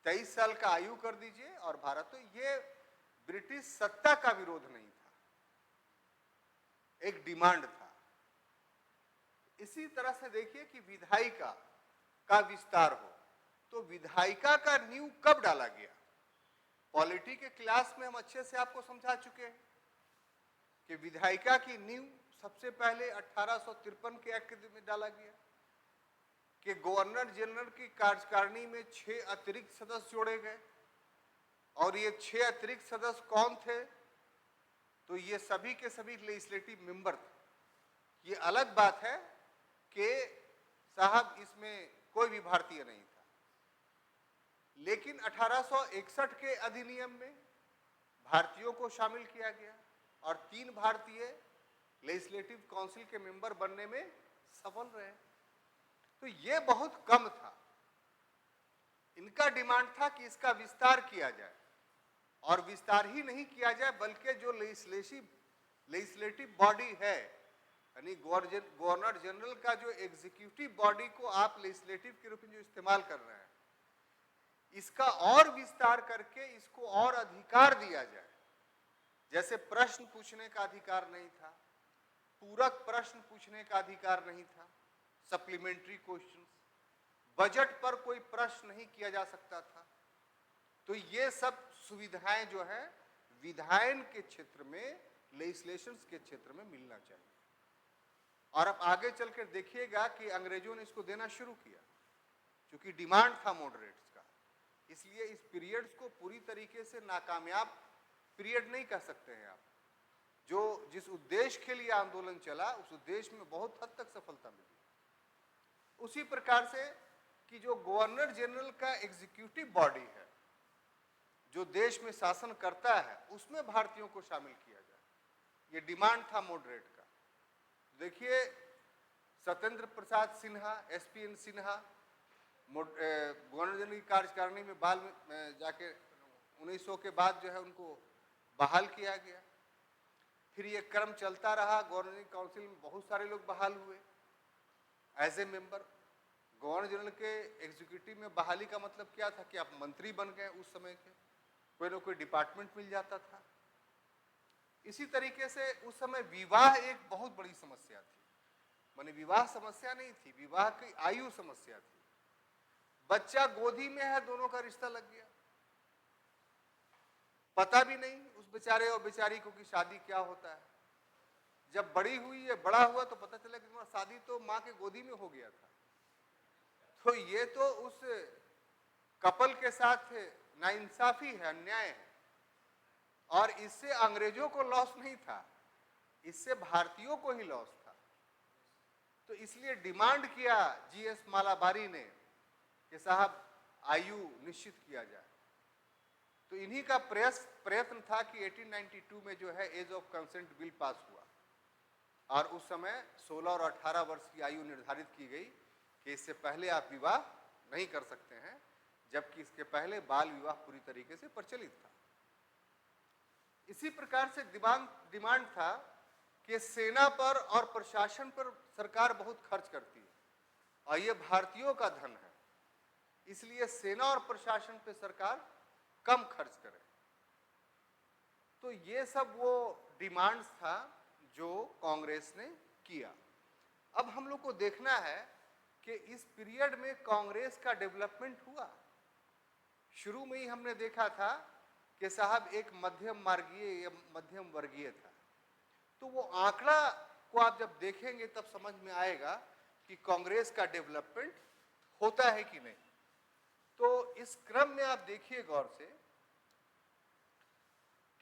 S1: 23 साल का आयु कर दीजिए और भारत। तो ये ब्रिटिश सत्ता का विरोध नहीं था, एक डिमांड था। इसी तरह से देखिए कि विधायिका का विस्तार हो, तो विधायिका का नींव कब डाला गया? पॉलिटी के क्लास में हम अच्छे से आपको समझा चुके हैं कि विधायिका की नींव सबसे पहले 1853 के एक्ट में डाला गया कि गवर्नर जनरल की कार्यकारिणी में 6 अतिरिक्त सदस्य जोड़े गए, और ये 6 अतिरिक्त सदस्य कौन थे? तो ये सभी के सभी लेजिस्लेटिव मेंबर थे। ये अलग बात है कि साहब इसमें कोई भी भारतीय नहीं था, लेकिन 1861 के अधिनियम में भारतीयों को शामिल किया गया, और 3 भारतीय लेजिस्लेटिव काउंसिल के मेंबर बनने में सफल रहे। तो ये बहुत कम था। इनका डिमांड था कि इसका विस्तार किया जाए, और विस्तार ही नहीं किया जाए बल्कि जो लेजिस्लेटिव बॉडी है, यानी गवर्नर जनरल का जो एग्जीक्यूटिव बॉडी को आप लेजिस्लेटिव के रूप में जो इस्तेमाल कर रहे हैं, इसका और विस्तार करके इसको और अधिकार दिया जाए। जैसे प्रश्न पूछने का अधिकार नहीं था, पूरक प्रश्न पूछने का अधिकार नहीं था, सप्लीमेंट्री क्वेश्चंस, बजट पर कोई प्रश्न नहीं किया जा सकता था। तो ये सब सुविधाएं जो है विधायन के क्षेत्र में, लेजिस्लेशंस के क्षेत्र में मिलना चाहिए। और अब आगे चलकर देखिएगा कि अंग्रेजों ने इसको देना शुरू किया, क्योंकि डिमांड था मॉडरेट्स का। इसलिए इस पीरियड्स को पूरी तरीके से नाकामयाब पीरियड नहीं कह सकते हैं आप। जो जिस उद्देश्य के लिए आंदोलन चला उस उद्देश्य में बहुत हद तक सफलता मिली। उसी प्रकार से कि जो गवर्नर जनरल का एग्जीक्यूटिव बॉडी है, जो देश में शासन करता है उसमें भारतीयों को शामिल किया जाए, ये डिमांड था मॉडरेट का। देखिए Satyendra Prasad Sinha, SPN Sinha governor general की कार्यकारिणी में बाल में जाके 1900 के बाद जो है उनको बहाल किया गया। फिर ये क्रम चलता रहा, गवर्नर काउंसिल में बहुत सारे लोग बहाल हुए as a member. Governor general के एग्जीक्यूटिव में बहाली का मतलब क्या था कि आप मंत्री बन गए, उस समय के कोई ना कोई डिपार्टमेंट मिल जाता था। इसी तरीके से उस समय विवाह एक बहुत बड़ी समस्या थी, माने विवाह समस्या नहीं थी, विवाह की आयु समस्या थी। बच्चा गोदी में है, दोनों का रिश्ता लग गया, पता भी नहीं उस बेचारे और बेचारी को कि शादी क्या होता है। जब बड़ी हुई या बड़ा हुआ तो पता चला कि शादी तो माँ के गोदी में हो गया था। तो ये तो उस कपल के साथ नाइंसाफी है, अन्याय है, और इससे अंग्रेजों को लॉस नहीं था, इससे भारतीयों को ही लॉस था। तो इसलिए डिमांड किया जीएस मालाबारी ने कि साहब आयु निश्चित किया जाए। तो इन्हीं का प्रयत्न था कि 1892 में जो है age of consent bill pass हुआ, और उस समय 16 और 18 वर्ष की आयु निर्धारित की गई कि इससे पहले आप विवाह नहीं कर सकते हैं, जबकि इसके पहले बाल विवाह पूरी तरीके से प्रचलित था। इसी प्रकार से डिमांड था कि सेना पर और प्रशासन पर सरकार बहुत खर्च करती है और ये भारतीयों का धन है, इसलिए सेना और प्रशासन पे सरकार कम खर्च करे। तो ये सब वो डिमांड्स था जो कांग्रेस ने किया। अब हम लोग को देखना है कि इस पीरियड में कांग्रेस का डेवलपमेंट हुआ। शुरू में ही हमने देखा था कि साहब एक मध्यम मार्गीय या मध्यम वर्गीय था। तो वो आंकड़ा को आप जब देखेंगे तब समझ में आएगा कि कांग्रेस का डेवलपमेंट होता है कि नहीं। तो इस क्रम में आप देखिए गौर से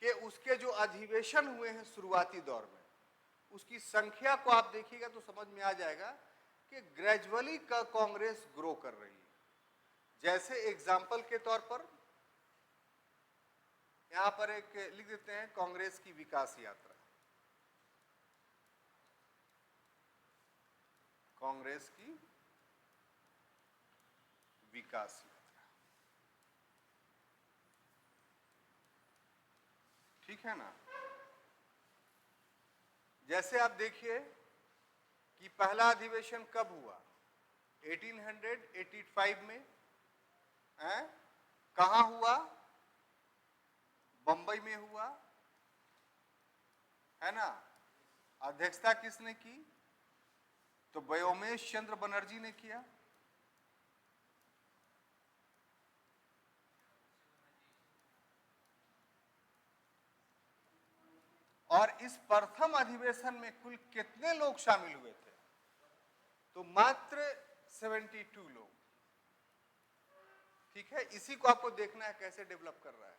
S1: कि उसके जो अधिवेशन हुए हैं शुरुआती दौर में, उसकी संख्या को आप देखिएगा तो समझ में आ जाएगा कि ग्रेजुअली का कांग्रेस ग्रो कर रही है। जैसे एग्जाम्पल के तौर पर यहां पर एक लिख देते हैं, कांग्रेस की विकास यात्रा। कांग्रेस की विकास यात्रा, ठीक है ना। जैसे आप देखिए कि पहला अधिवेशन कब हुआ, 1885 में। कहां हुआ, बंबई में हुआ, है ना। अध्यक्षता किसने की, तो व्योमेश चंद्र बनर्जी ने किया। और इस प्रथम अधिवेशन में कुल कितने लोग शामिल हुए थे, तो मात्र 72 लोग। ठीक है, इसी को आपको देखना है कैसे डेवलप कर रहा है।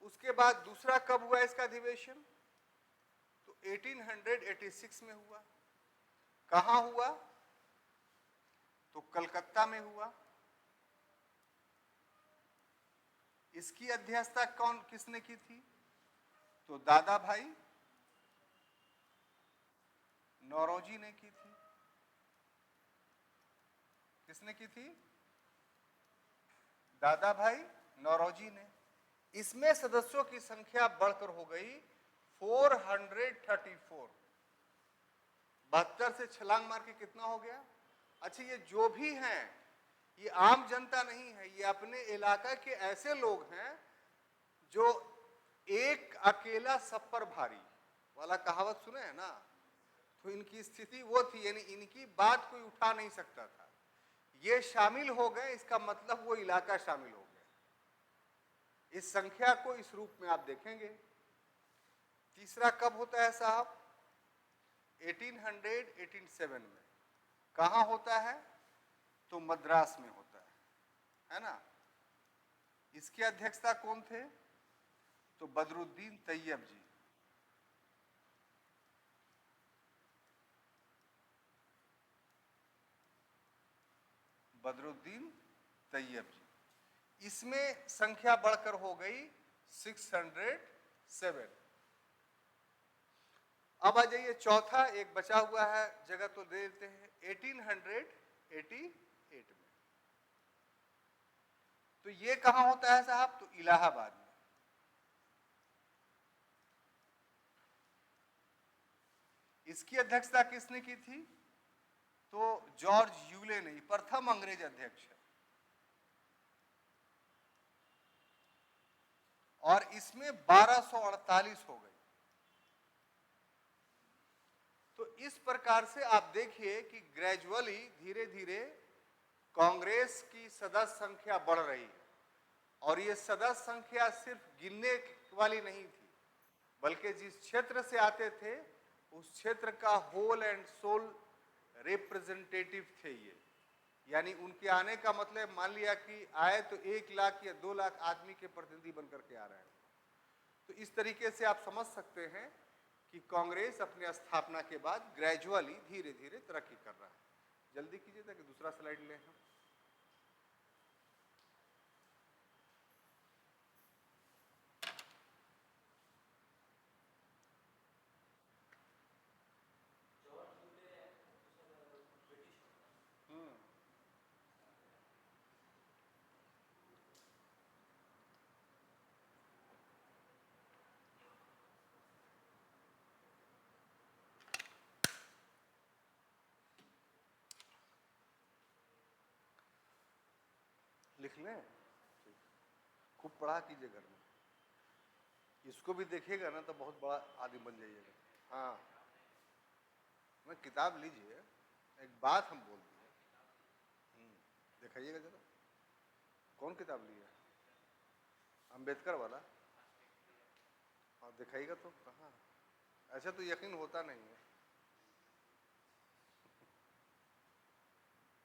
S1: उसके बाद दूसरा कब हुआ इसका अधिवेशन, तो 1886 में हुआ। कहां हुआ, तो कलकत्ता में हुआ। इसकी अध्यक्षता किसने की थी, तो दादा भाई नौरोजी ने की थी। किसने की थी, दादा भाई नौरोजी ने। इसमें सदस्यों की संख्या बढ़कर हो गई 434। 72 से छलांग मार के कितना हो गया। अच्छा, ये जो भी हैं ये आम जनता नहीं है, ये अपने इलाका के ऐसे लोग हैं जो एक अकेला सब पर भारी वाला कहावत सुने हैं ना। तो इनकी स्थिति वो थी, यानी इनकी बात कोई उठा नहीं सकता था। ये शामिल हो गए, इसका मतलब वो इलाका शामिल हो गया। इस संख्या को इस रूप में आप देखेंगे। तीसरा कब होता है साहब, 1887 में। कहां होता है, तो मद्रास में होता है ना। इसकी अध्यक्षता कौन थे, तो बदरुद्दीन तैयब जी। बदरुद्दीन तैयब जी। इसमें संख्या बढ़कर हो गई 607। अब आ जाइए चौथा, एक बचा हुआ है जगह तो दे देते हैं 1888 में। तो ये कहां होता है साहब? तो इलाहाबाद में। इसकी अध्यक्षता किसने की थी? तो जॉर्ज यूले ने, प्रथम अंग्रेज अध्यक्ष है। और इसमें 1248 हो गई। तो इस प्रकार से आप देखिए कि ग्रेजुअली धीरे धीरे कांग्रेस की सदस्य संख्या बढ़ रही है। और ये सदस्य संख्या सिर्फ गिनने वाली नहीं थी, बल्कि जिस क्षेत्र से आते थे उस क्षेत्र का होल एंड सोल रिप्रेजेंटेटिव थे ये। यानी उनके आने का मतलब, मान लिया कि आए तो 1 लाख या 2 लाख आदमी के प्रतिनिधि बनकर के आ रहे हैं। तो इस तरीके से आप समझ सकते हैं कि कांग्रेस अपने स्थापना के बाद ग्रेजुअली धीरे धीरे तरक्की कर रहा है। जल्दी कीजिए ताकि दूसरा स्लाइड लें हम। लिख लें, खूब पढ़ा कीजिए घर में। इसको भी देखिएगा ना तो बहुत बड़ा आदमी बन जाइएगा। हाँ, मैं किताब लीजिए, एक बात हम बोल दिए, दिखाइएगा जरा, कौन किताब लिया? अंबेडकर वाला? हाँ दिखाइएगा तो। कहाँ? ऐसा तो यकीन होता नहीं है।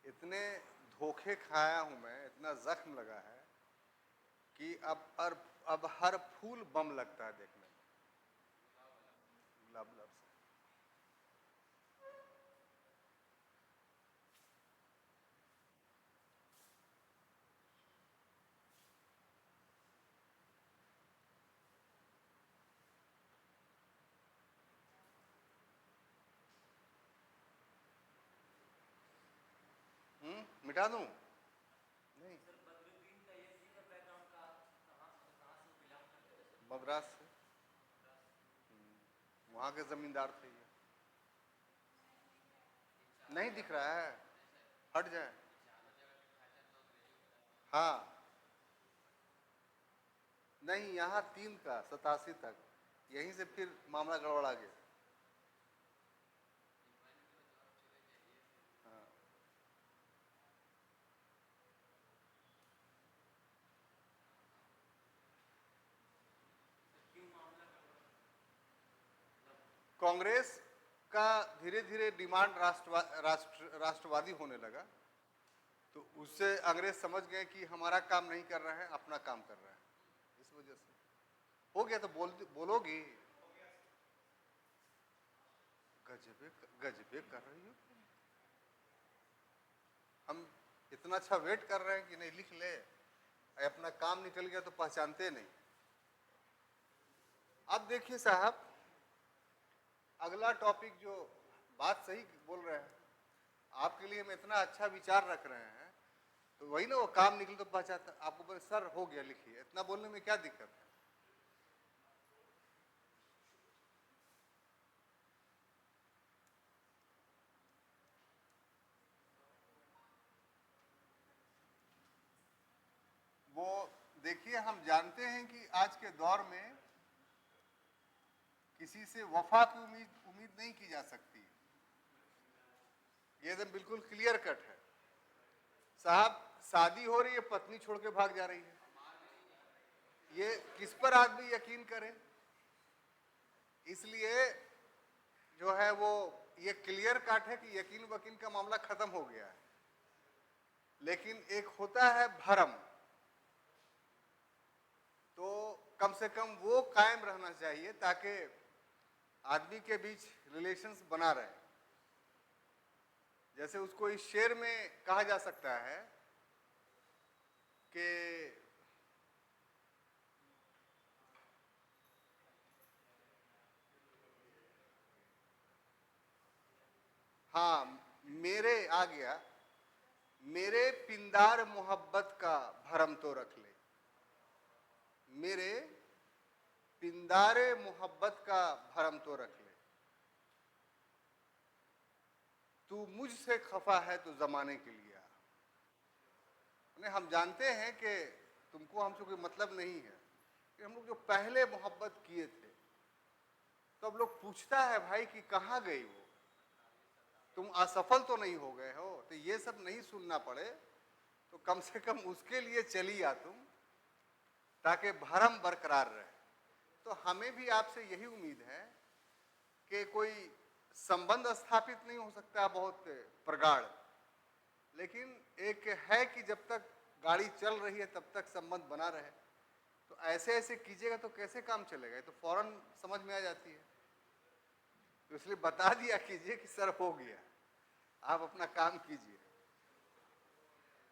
S1: इतने धोखे खाया हूं मैं, इतना जख्म लगा है कि अब हर फूल बम लगता है देखने में। गुलाब से मिटा दूं? नहीं, मद्रास से, वहां के जमींदार थे ये। नहीं दिख रहा है, हट जाए। हाँ, नहीं, यहाँ 3 का 87 तक, यहीं से फिर मामला गड़बड़ा गया। कांग्रेस का धीरे धीरे डिमांड राष्ट्रवादी होने लगा। तो उससे अंग्रेज समझ गए कि हमारा काम नहीं कर रहा है, अपना काम कर रहा है। इस वजह से हो गया। तो बोलोगी गजबे गजबे कर रही हो। हम इतना अच्छा वेट कर रहे हैं कि नहीं लिख ले, अपना काम निकल गया तो पहचानते नहीं। अब देखिए साहब, अगला टॉपिक जो बात सही बोल रहे हैं, आपके लिए हम इतना अच्छा विचार रख रहे हैं, तो वही ना वो काम निकले तो पहचानता। आपको बोले सर हो गया लिखिए, इतना बोलने में क्या दिक्कत है? वो देखिए, हम जानते हैं कि आज के दौर में किसी से वफा की उम्मीद नहीं की जा सकती। ये एकदम बिल्कुल क्लियर कट है साहब। शादी हो रही है, पत्नी छोड़ के भाग जा रही है, ये किस पर आदमी यकीन करे? इसलिए जो है वो ये क्लियर कट है कि यकीन वकीन का मामला खत्म हो गया है। लेकिन एक होता है भरम, तो कम से कम वो कायम रहना चाहिए ताकि आदमी के बीच रिलेशंस बना रहे। जैसे उसको इस शेर में कहा जा सकता है कि हाँ, मेरे आ गया, मेरे पिंदार मोहब्बत का भरम तो रख ले, मेरे पिंदारे मोहब्बत का भरम तो रख ले, तू मुझसे खफा है तो जमाने के लिए आ। हम जानते हैं कि तुमको हमसे कोई मतलब नहीं है कि हम लोग जो पहले मोहब्बत किए थे, तो अब लोग पूछता है भाई कि कहाँ गई वो, तुम असफल तो नहीं हो गए हो, तो ये सब नहीं सुनना पड़े तो कम से कम उसके लिए चली आ तुम, ताकि भरम बरकरार रहे। तो हमें भी आपसे यही उम्मीद है कि कोई संबंध स्थापित नहीं हो सकता बहुत प्रगाढ़, लेकिन एक है कि जब तक गाड़ी चल रही है तब तक संबंध बना रहे। तो ऐसे ऐसे कीजिएगा तो कैसे काम चलेगा, ये तो फौरन समझ में आ जाती है। तो इसलिए बता दिया कीजिए कि सर हो गया, आप अपना काम कीजिए।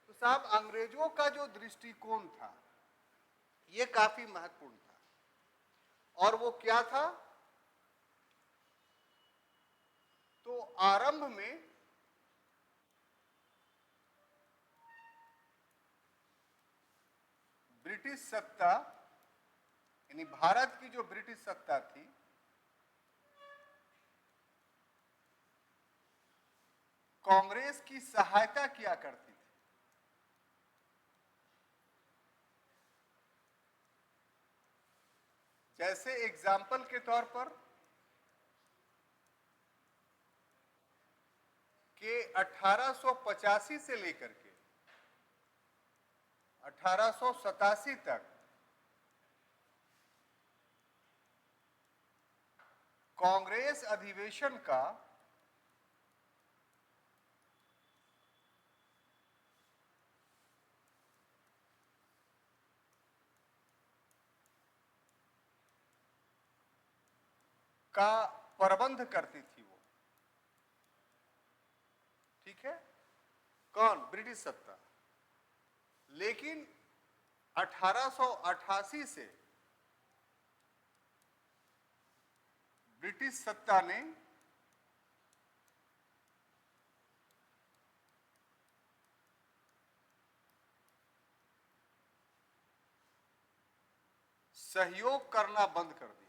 S1: तो साहब, अंग्रेजों का जो दृष्टिकोण था ये काफी महत्वपूर्ण था, और वो क्या था? तो आरंभ में ब्रिटिश सत्ता, यानी भारत की जो ब्रिटिश सत्ता थी, कांग्रेस की सहायता किया करती थी। जैसे एग्जाम्पल के तौर पर कि 1885 से लेकर के 1887 तक कांग्रेस अधिवेशन का प्रबंध करती थी वो, ठीक है, कौन? ब्रिटिश सत्ता। लेकिन 1888 से ब्रिटिश सत्ता ने सहयोग करना बंद कर दिया,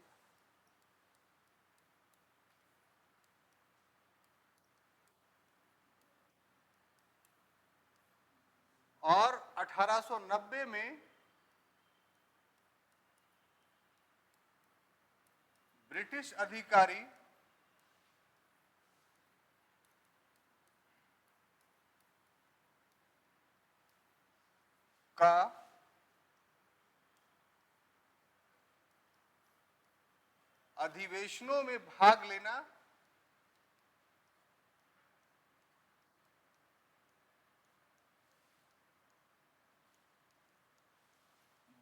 S1: और 1890 में ब्रिटिश अधिकारी का अधिवेशनों में भाग लेना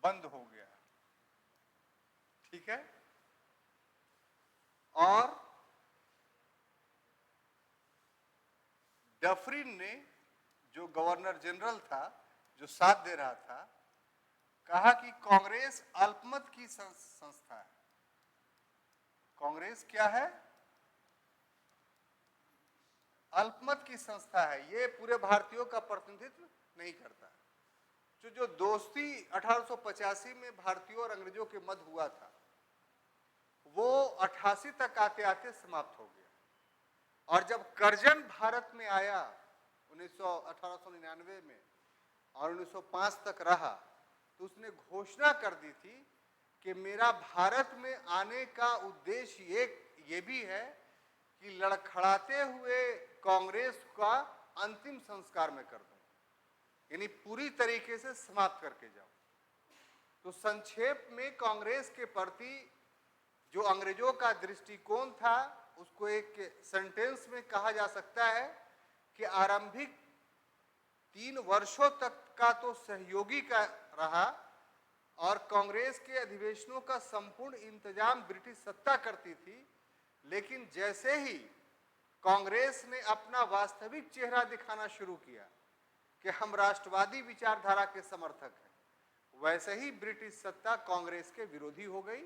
S1: बंद हो गया, ठीक है। और डफरिन ने, जो गवर्नर जनरल था, जो साथ दे रहा था, कहा कि कांग्रेस अल्पमत की संस्था है। कांग्रेस क्या है? अल्पमत की संस्था है, ये पूरे भारतीयों का प्रतिनिधित्व नहीं करता। जो दोस्ती 1885 में भारतीयों और अंग्रेजों के मध्य हुआ था, वो 88 तक आते आते समाप्त हो गया। और जब कर्जन भारत में आया 1899 में और 1905 तक रहा, तो उसने घोषणा कर दी थी कि मेरा भारत में आने का उद्देश्य ये भी है कि लड़खड़ाते हुए कांग्रेस का अंतिम संस्कार मैं कर दूं, यानी पूरी तरीके से समाप्त करके जाऊं। तो संक्षेप में कांग्रेस के प्रति जो अंग्रेजों का दृष्टिकोण था, उसको एक सेंटेंस में कहा जा सकता है कि आरंभिक 3 वर्षों तक का तो सहयोगी का रहा, और कांग्रेस के अधिवेशनों का संपूर्ण इंतजाम ब्रिटिश सत्ता करती थी। लेकिन जैसे ही कांग्रेस ने अपना वास्तविक चेहरा दिखाना शुरू किया कि हम राष्ट्रवादी विचारधारा के समर्थक हैं, वैसे ही ब्रिटिश सत्ता कांग्रेस के विरोधी हो गई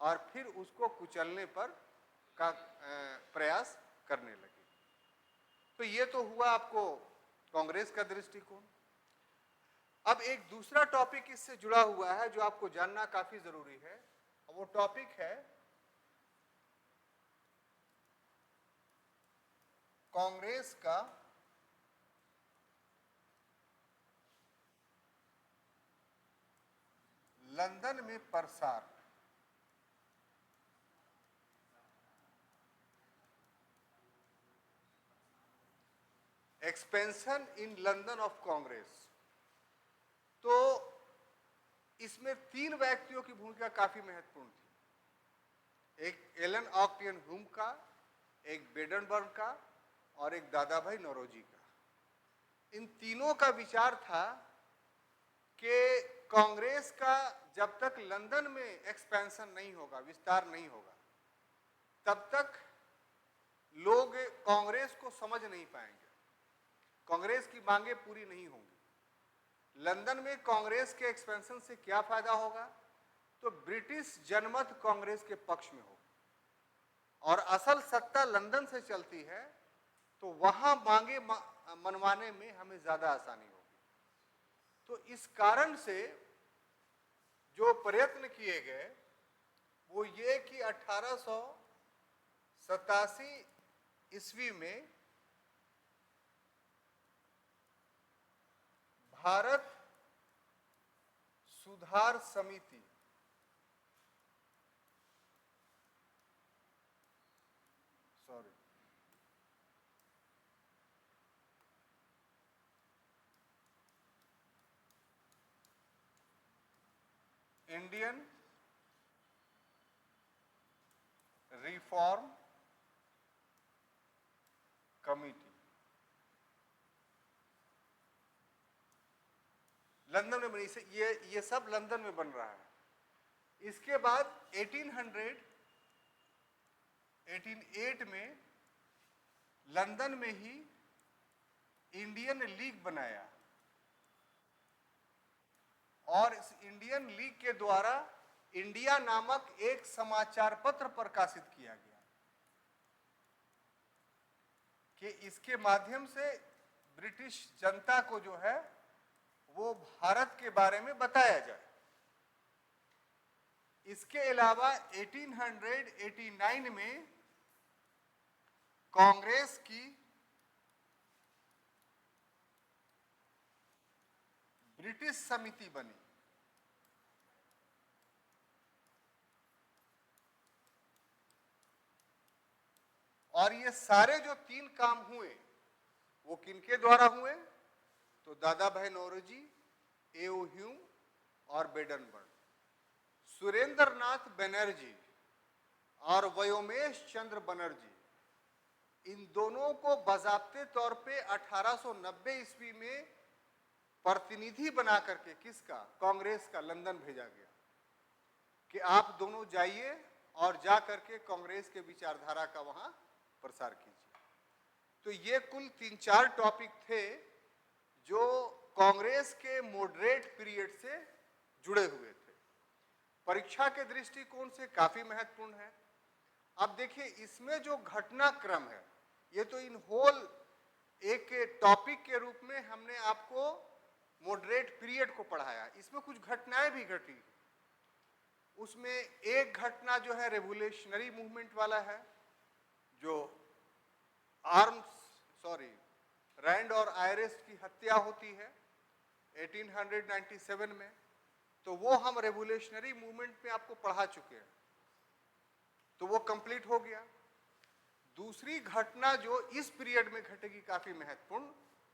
S1: और फिर उसको कुचलने पर का प्रयास करने लगी। तो ये तो हुआ आपको कांग्रेस का दृष्टिकोण। अब एक दूसरा टॉपिक इससे जुड़ा हुआ है जो आपको जानना काफी जरूरी है, और वो टॉपिक है कांग्रेस का लंदन में प्रसार। Expansion in London of Congress. तो इसमें 3 व्यक्तियों की भूमिका काफी महत्वपूर्ण थी, एक एलन ऑक्टेवियन ह्यूम का, एक बेडनबर्ग का और एक दादा भाई नौरोजी का। इन तीनों का विचार था कि कांग्रेस का जब तक लंदन में एक्सपेंशन नहीं होगा, विस्तार नहीं होगा, तब तक लोग कांग्रेस को समझ नहीं पाएंगे, कांग्रेस की मांगे पूरी नहीं होंगी। लंदन में कांग्रेस के एक्सपेंशन से क्या फायदा होगा? तो ब्रिटिश जनमत कांग्रेस के पक्ष में होगी, और असल सत्ता लंदन से चलती है, तो वहां मांगे मनवाने में हमें ज्यादा आसानी होगी। तो इस कारण से जो प्रयत्न किए गए वो ये कि 1887 ईस्वी में भारत सुधार समिति इंडियन रिफॉर्म कमिटी लंदन में बनी। ये सब लंदन में बन रहा है। इसके बाद 1808 में लंदन में ही इंडियन लीग बनाया, और इस इंडियन लीग के द्वारा इंडिया नामक एक समाचार पत्र प्रकाशित किया गया कि इसके माध्यम से ब्रिटिश जनता को जो है वो भारत के बारे में बताया जाए। इसके अलावा 1889 में कांग्रेस की ब्रिटिश समिति बनी, और ये सारे जो 3 काम हुए वो किनके द्वारा हुए? तो दादा भाई नौरोजी, ए.ओ. ह्यूम और बेडनबर्ग। सुरेंद्रनाथ बनर्जी और व्योमेश चंद्र बनर्जी, इन दोनों को बाज़ाब्ते तौर पे 1890 ईस्वी में प्रतिनिधि बना करके किसका? कांग्रेस का लंदन भेजा गया कि आप दोनों जाइए और जा करके कांग्रेस के विचारधारा का वहां प्रसार कीजिए। तो ये कुल 3-4 टॉपिक थे जो कांग्रेस के मॉडरेट पीरियड से जुड़े हुए थे, परीक्षा के दृष्टिकोण से काफी महत्वपूर्ण है। अब देखिए इसमें जो घटनाक्रम है, ये तो इन होल एक टॉपिक के रूप में हमने आपको मॉडरेट पीरियड को पढ़ाया, इसमें कुछ घटनाएं भी घटी। उसमें एक घटना जो है रेवोल्यूशनरी मूवमेंट वाला है, जो रैंड और आयरिस की हत्या होती है 1897 में, तो वो हम रेवोल्यूशनरी मूवमेंट में आपको पढ़ा चुके हैं, तो वो कंप्लीट हो गया। दूसरी घटना जो इस पीरियड में घटेगी काफी महत्वपूर्ण,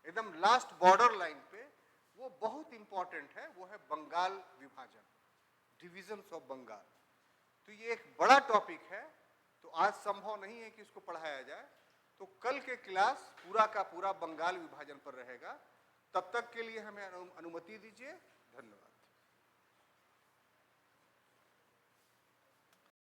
S1: एकदम लास्ट बॉर्डर लाइन पे, वो बहुत इंपॉर्टेंट है, वो है बंगाल विभाजन, डिवीजन ऑफ बंगाल। तो ये एक बड़ा टॉपिक है, तो आज संभव नहीं है कि इसको पढ़ाया जाए, तो कल के क्लास पूरा का पूरा बंगाल विभाजन पर रहेगा। तब तक के लिए हमें अनुमति दीजिए। धन्यवाद।